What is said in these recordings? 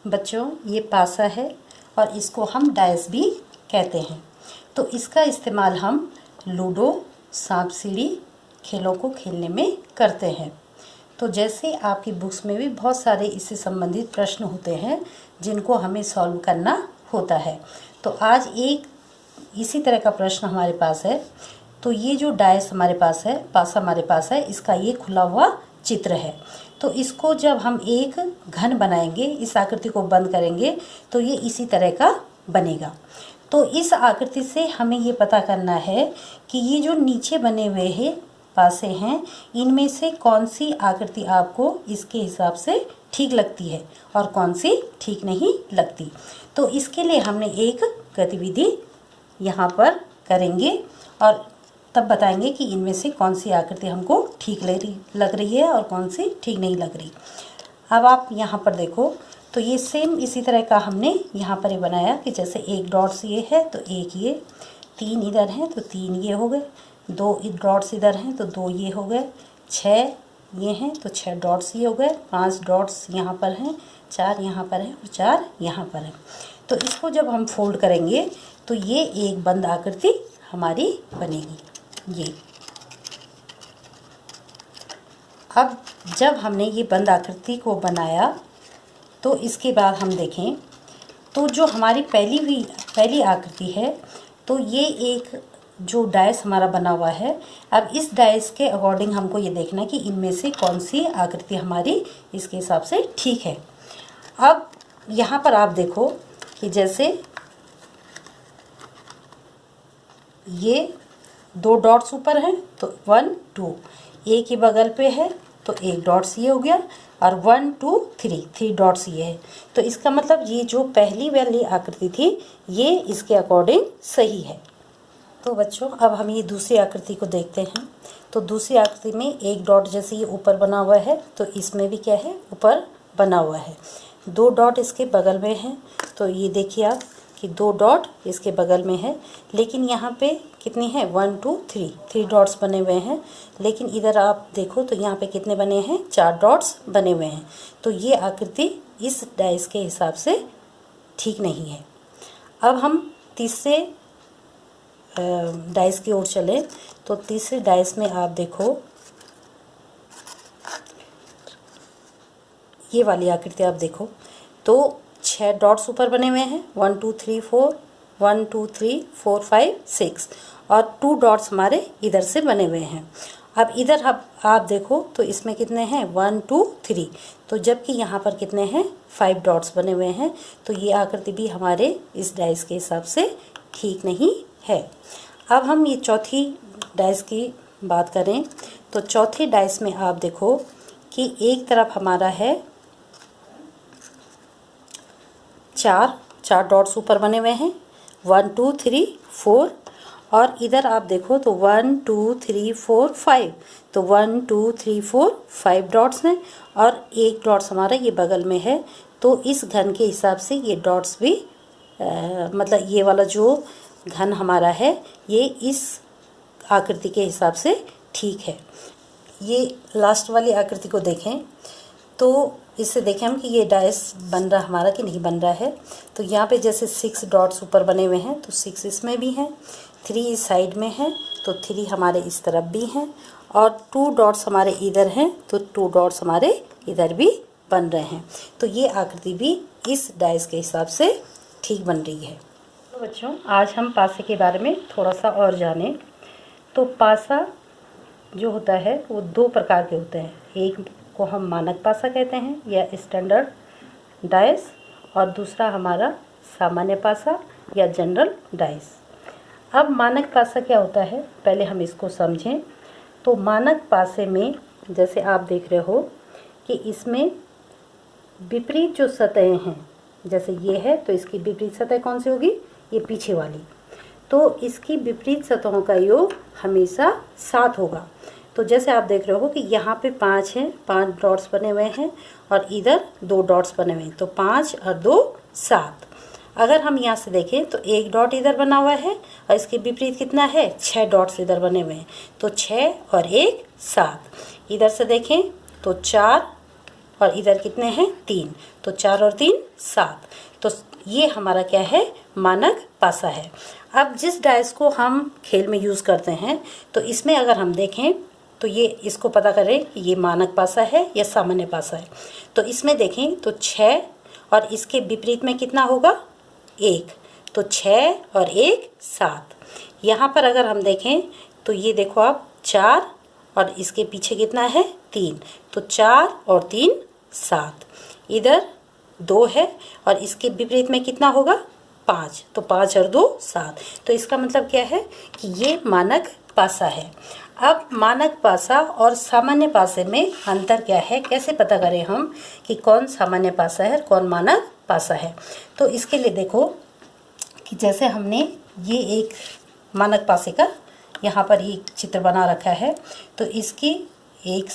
बच्चों ये पासा है और इसको हम डाइस भी कहते हैं। तो इसका इस्तेमाल हम लूडो, सांप सीढ़ी खेलों को खेलने में करते हैं। तो जैसे आपकी बुक्स में भी बहुत सारे इससे संबंधित प्रश्न होते हैं जिनको हमें सॉल्व करना होता है। तो आज एक इसी तरह का प्रश्न हमारे पास है। तो ये जो डाइस हमारे पास है, पासा हमारे पास है, इसका ये खुला हुआ चित्र है। तो इसको जब हम एक घन बनाएंगे, इस आकृति को बंद करेंगे तो ये इसी तरह का बनेगा। तो इस आकृति से हमें ये पता करना है कि ये जो नीचे बने हुए हैं पासे हैं, इनमें से कौन सी आकृति आपको इसके हिसाब से ठीक लगती है और कौन सी ठीक नहीं लगती। तो इसके लिए हमने एक गतिविधि यहाँ पर करेंगे और तब बताएंगे कि इनमें से कौन सी आकृति हमको ठीक लग रही है और कौन सी ठीक नहीं लग रही। अब आप यहाँ पर देखो, तो ये सेम इसी तरह का हमने यहाँ पर ये बनाया कि जैसे एक डॉट्स ये है तो एक ये, 3 इधर हैं तो 3 ये हो गए, 2 डॉट्स इधर हैं तो 2 ये हो गए, 6 ये हैं तो 6 डॉट्स ये हो गए, 5 डॉट्स यहाँ पर हैं, 4 यहाँ पर हैं और 4 यहाँ पर हैं। तो इसको जब हम फोल्ड करेंगे तो ये एक बंद आकृति हमारी बनेगी। ये अब जब हमने ये बंद आकृति को बनाया तो इसके बाद हम देखें तो जो हमारी पहली आकृति है, तो ये एक जो डाइस हमारा बना हुआ है, अब इस डाइस के अकॉर्डिंग हमको ये देखना है कि इनमें से कौन सी आकृति हमारी इसके हिसाब से ठीक है। अब यहाँ पर आप देखो कि जैसे ये 2 डॉट्स ऊपर हैं तो 1 2, एक ही बगल पे है तो 1 डॉट्स ये हो गया और 1 2 3 डॉट्स ये है। तो इसका मतलब ये जो पहली वाली आकृति थी ये इसके अकॉर्डिंग सही है। तो बच्चों अब हम ये दूसरी आकृति को देखते हैं। तो दूसरी आकृति में 1 डॉट जैसे ये ऊपर बना हुआ है तो इसमें भी क्या है, ऊपर बना हुआ है। 2 डॉट इसके बगल में हैं तो ये देखिए आप कि 2 डॉट इसके बगल में है, लेकिन यहाँ पे कितनी है 1 2 3 डॉट्स बने हुए हैं। लेकिन इधर आप देखो तो यहाँ पे कितने बने हैं, 4 डॉट्स बने हुए हैं। तो ये आकृति इस डाइस के हिसाब से ठीक नहीं है। अब हम तीसरे डाइस की ओर चलें। तो तीसरे डाइस में आप देखो ये वाली आकृति आप देखो तो 6 डॉट्स ऊपर बने हुए हैं, 1 2 3 4 1 2 3 4 5 6 और 2 डॉट्स हमारे इधर से बने हुए हैं। अब इधर आप देखो तो इसमें कितने हैं 1 2 3, तो जबकि यहाँ पर कितने हैं 5 डॉट्स बने हुए हैं। तो ये आकृति भी हमारे इस डाइस के हिसाब से ठीक नहीं है। अब हम ये चौथी डाइस की बात करें तो चौथे डाइस में आप देखो कि एक तरफ हमारा है 4 डॉट्स ऊपर बने हुए हैं, 1 2 3 4 और इधर आप देखो तो 1 2 3 4 5, तो 1 2 3 4 5 डॉट्स हैं और 1 डॉट्स हमारा ये बगल में है। तो इस घन के हिसाब से ये डॉट्स भी मतलब ये वाला जो घन हमारा है ये इस आकृति के हिसाब से ठीक है। ये लास्ट वाली आकृति को देखें तो इससे देखें हम कि ये डाइस बन रहा हमारा कि नहीं बन रहा है। तो यहाँ पे जैसे 6 डॉट्स ऊपर बने हुए हैं तो 6 इसमें भी हैं, 3 इस साइड में है तो 3 हमारे इस तरफ भी हैं और 2 डॉट्स हमारे इधर हैं तो 2 डॉट्स हमारे इधर भी बन रहे हैं। तो ये आकृति भी इस डाइस के हिसाब से ठीक बन रही है। तो बच्चों आज हम पासे के बारे में थोड़ा सा और जानें। तो पासा जो होता है वो 2 प्रकार के होते हैं, एक को हम मानक पासा कहते हैं या स्टैंडर्ड डाइस और दूसरा हमारा सामान्य पासा या जनरल डाइस। अब मानक पासा क्या होता है पहले हम इसको समझें। तो मानक पासे में जैसे आप देख रहे हो कि इसमें विपरीत जो सतहें हैं, जैसे ये है तो इसकी विपरीत सतह कौन सी होगी, ये पीछे वाली। तो इसकी विपरीत सतहों का योग हमेशा 7 होगा। तो जैसे आप देख रहे हो कि यहाँ पे 5 हैं, 5 डॉट्स बने हुए हैं और इधर 2 डॉट्स बने हुए हैं, तो 5 और 2 7। अगर हम यहाँ से देखें तो 1 डॉट इधर बना हुआ है और इसके विपरीत कितना है 6 डॉट्स इधर बने हुए हैं, तो 6 और 1 7। इधर से देखें तो 4 और इधर कितने हैं 3, तो 4 और 3 7। तो ये हमारा क्या है, मानक पासा है। अब जिस डाइस को हम खेल में यूज़ करते हैं, तो इसमें अगर हम देखें तो ये इसको पता करें ये मानक पासा है या सामान्य पासा है। तो इसमें देखें तो 6 और इसके विपरीत में कितना होगा 1, तो 6 और 1 7। यहाँ पर अगर हम देखें तो ये देखो आप 4 और इसके पीछे कितना है 3, तो 4 और 3 7। इधर 2 है और इसके विपरीत में कितना होगा 5, तो 5 और 2 7। तो इसका मतलब क्या है कि ये मानक पासा है। अब मानक पासा और सामान्य पासे में अंतर क्या है, कैसे पता करें हम कि कौन सामान्य पासा है और कौन मानक पासा है। तो इसके लिए देखो कि जैसे हमने ये एक मानक पासे का यहाँ पर ही चित्र बना रखा है, तो इसकी एक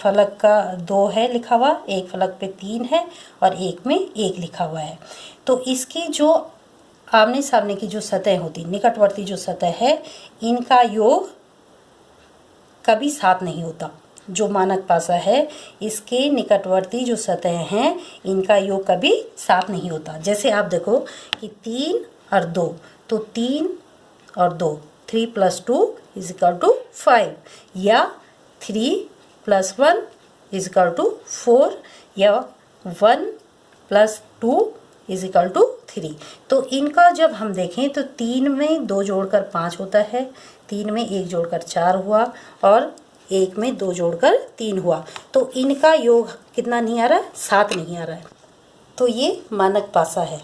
फलक का 2 है लिखा हुआ, एक फलक पे 3 है और एक में 1 लिखा हुआ है। तो इसकी जो आमने सामने की जो सतह होती, निकटवर्ती जो सतह है, इनका योग कभी साथ नहीं होता। जो मानक पासा है इसके निकटवर्ती जो सतह हैं इनका योग कभी साथ नहीं होता। जैसे आप देखो कि 3 और 2, तो 3 और 2 3 + 2 = 5, या 3 + 1 = 4, या 1 + 2 = 3। तो इनका जब हम देखें तो 3 में 2 जोड़कर 5 होता है, 3 में 1 जोड़कर 4 हुआ और 1 में 2 जोड़कर 3 हुआ। तो इनका योग कितना नहीं आ रहा है, 7 नहीं आ रहा है। तो ये मानक पासा है।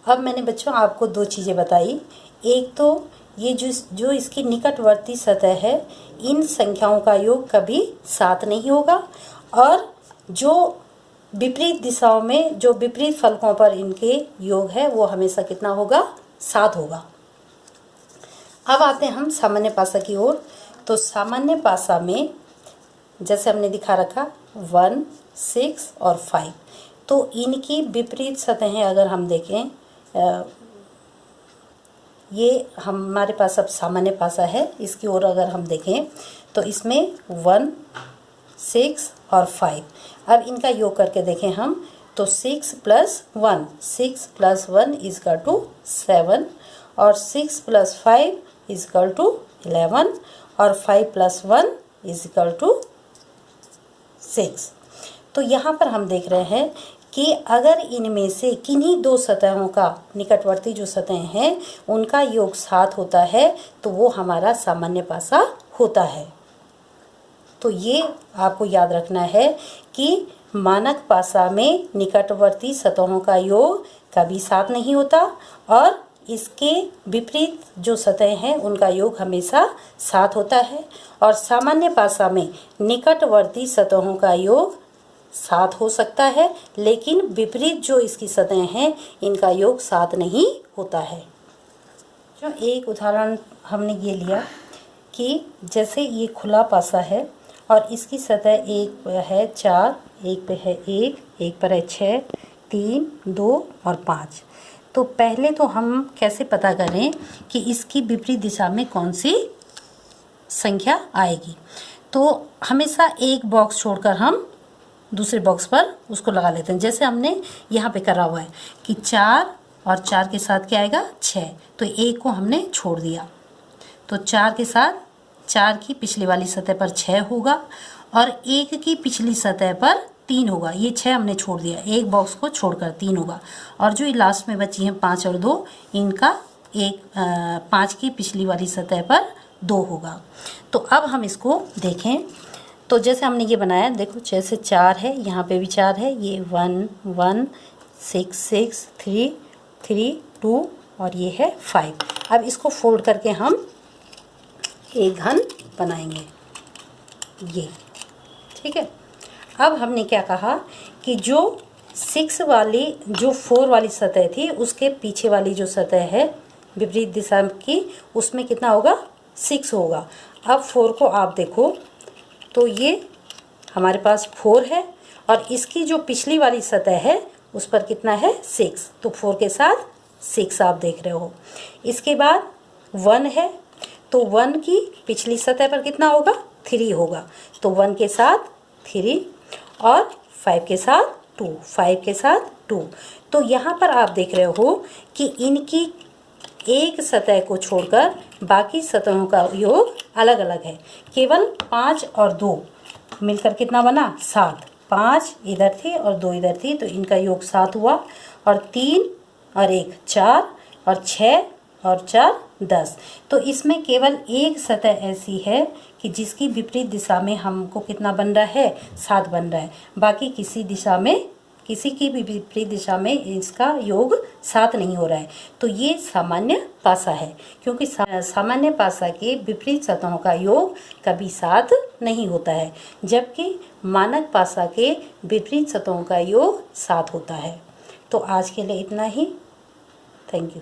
अब मैंने बच्चों आपको 2 चीज़ें बताई। एक तो ये जो इसकी निकटवर्ती सतह है, इन संख्याओं का योग कभी 7 नहीं होगा, और जो विपरीत दिशाओं में जो विपरीत फलकों पर इनके योग है वो हमेशा कितना होगा, 7 होगा। अब आते हैं हम सामान्य पासा की ओर। तो सामान्य पासा में जैसे हमने दिखा रखा 1 6 और 5, तो इनकी विपरीत सतहें अगर हम देखें, ये हमारे पास अब सामान्य पासा है, इसकी ओर अगर हम देखें तो इसमें 1 6 और 5। अब इनका योग करके देखें हम तो 6 + 1 6 + 1 = 7, और 6 + 5 = 11, और 5 + 1 = 6। तो यहाँ पर हम देख रहे हैं कि अगर इनमें से किन्हीं 2 सतहों का निकटवर्ती जो सतहें हैं उनका योग 7 होता है तो वो हमारा सामान्य पासा होता है। तो ये आपको याद रखना है कि मानक पासा में निकटवर्ती सतहों का योग कभी 7 नहीं होता, और इसके विपरीत जो सतह हैं उनका योग हमेशा 7 होता है। और सामान्य पासा में निकटवर्ती सतहों का योग 7 हो सकता है, लेकिन विपरीत जो इसकी सतह हैं इनका योग 7 नहीं होता है। जो एक उदाहरण हमने ये लिया कि जैसे ये खुला पासा है और इसकी सतह एक पे है 4, एक पे है 1, एक पर है 6, 3, 2 और 5। तो पहले तो हम कैसे पता करें कि इसकी विपरीत दिशा में कौन सी संख्या आएगी। तो हमेशा एक बॉक्स छोड़कर हम दूसरे बॉक्स पर उसको लगा लेते हैं। जैसे हमने यहाँ पे करा हुआ है कि 4 और 4 के साथ क्या आएगा 6, तो 1 को हमने छोड़ दिया, तो 4 के साथ 4 की पिछली वाली सतह पर 6 होगा और 1 की पिछली सतह पर 3 होगा। ये 6 हमने छोड़ दिया, एक बॉक्स को छोड़कर 3 होगा, और जो लास्ट में बची हैं 5 और 2, इनका 5 की पिछली वाली सतह पर 2 होगा। तो अब हम इसको देखें तो जैसे हमने ये बनाया, देखो जैसे 4 है, यहाँ पे भी 4 है, ये 1 1 6 6 3 3 2 और ये है 5। अब इसको फोल्ड करके हम एक घन बनाएंगे, ये ठीक है। अब हमने क्या कहा कि जो 4 वाली सतह थी उसके पीछे वाली जो सतह है विपरीत दिशा की, उसमें कितना होगा 6 होगा। अब 4 को आप देखो तो ये हमारे पास 4 है और इसकी जो पिछली वाली सतह है उस पर कितना है 6, तो 4 के साथ 6 आप देख रहे हो। इसके बाद 1 है, तो 1 की पिछली सतह पर कितना होगा 3 होगा, तो 1 के साथ 3, और 5 के साथ 2, 5 के साथ 2। तो यहाँ पर आप देख रहे हो कि इनकी एक सतह को छोड़कर बाकी सतहों का योग अलग अलग है। केवल 5 और 2 मिलकर कितना बना? 7। 5 इधर थी और 2 इधर थी, तो इनका योग 7 हुआ। और 3 और 1 4 और 6 और 4 10। तो इसमें केवल एक सतह ऐसी है कि जिसकी विपरीत दिशा में हमको कितना बन रहा है? 7 बन रहा है। बाकी किसी दिशा में, किसी की भी विपरीत दिशा में इसका योग 7 नहीं हो रहा है। तो ये सामान्य पासा है, क्योंकि सामान्य पासा के विपरीत सतहों का योग कभी 7 नहीं होता है, जबकि मानक पासा के विपरीत सतहों का योग 7 होता है। तो आज के लिए इतना ही। Thank you.